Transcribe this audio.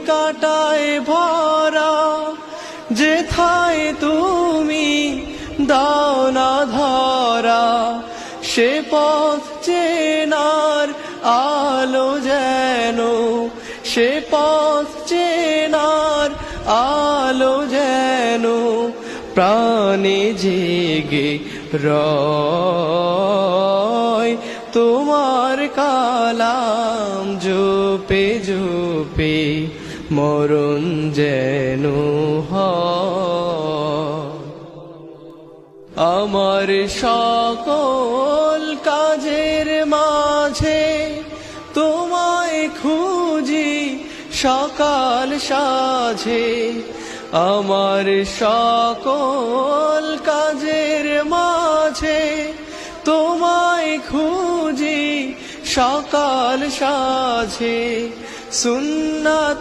কাটায় ভরা, যেথায় তুমি দাও না ধরা, সে পথ চেনার আলো যেন, সে পথ চেনার আলো যেন প্রাণে জেগে রয়। তোমার কালাম জপে জপে মরণ যেন হয়। আমার সকল কাজের মাঝে তোমায় খুঁজি সকাল সাঝে, আমার সকল কাজের মাঝে তোমায় খুঁজি সকাল সাঝে। সুন্নাত